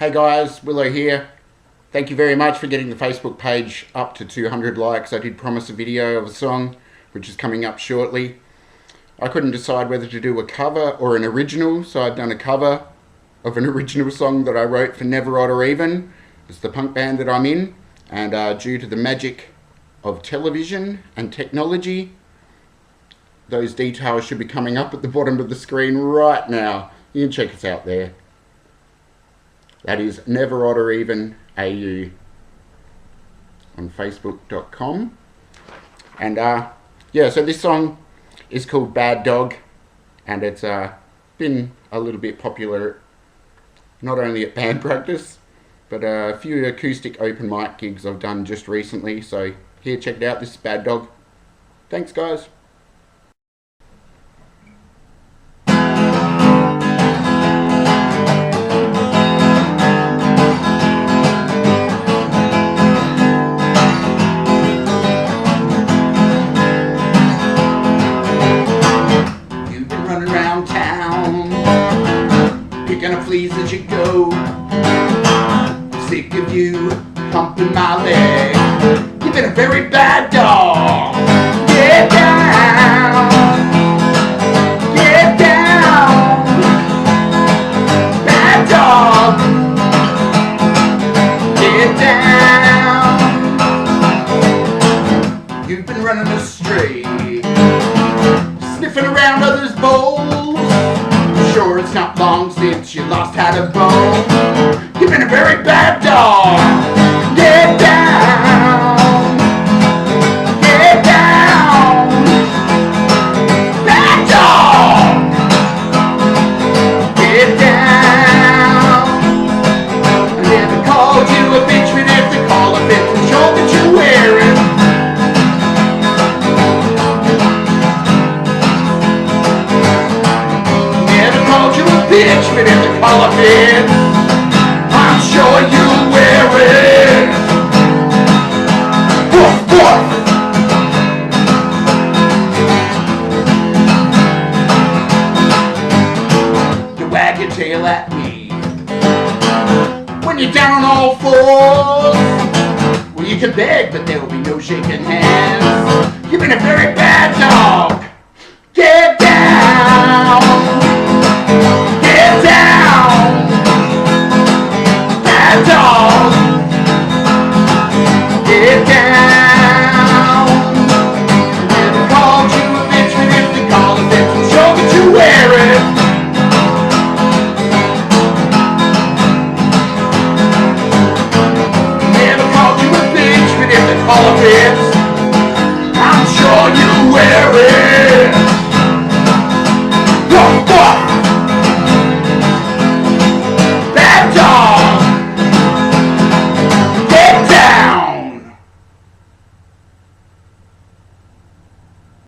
Hey guys, Willow here. Thank you very much for getting the Facebook page up to 200 likes. I did promise a video of a song which is coming up shortly. I couldn't decide whether to do a cover or an original, so I've done a cover of an original song that I wrote for Neveroddoreven. It's the punk band that I'm in, and due to the magic of television and technology, those details should be coming up at the bottom of the screen right now. You can check us out there. That is Neveroddoreven AU on Facebook.com. And yeah, so this song is called Bad Dog, and it's been a little bit popular not only at band practice, but a few acoustic open mic gigs I've done just recently. So here, check it out. This is Bad Dog. Thanks, guys. Around town, picking up fleas as you go. I'm sick of you humping my leg. You've been a very bad dog. Get down, get down, bad dog. Get down. You've been running astray, sniffing around others' bowls. Sure, it's not long since you lost had a bone. You've been a very bad dog. Get down, get down, bad dog. Get down. I never called you a bitch, but if they call a bitch, the shirt that you're wearing. Bitch, but in the collar fit, I'm sure you'll wear it. Woof, woof. You wag your tail at me when you're down on all fours. Well, you can beg, but there'll be no shaking hands. You've been a very bad dog. Get down. Get down, bad dog. Get down. I never called you a bitch, but if they call a bitch, I'm sure that you wear it. Never called you a bitch, but if they call a bitch, I'm sure you wear it. Whoa, whoa.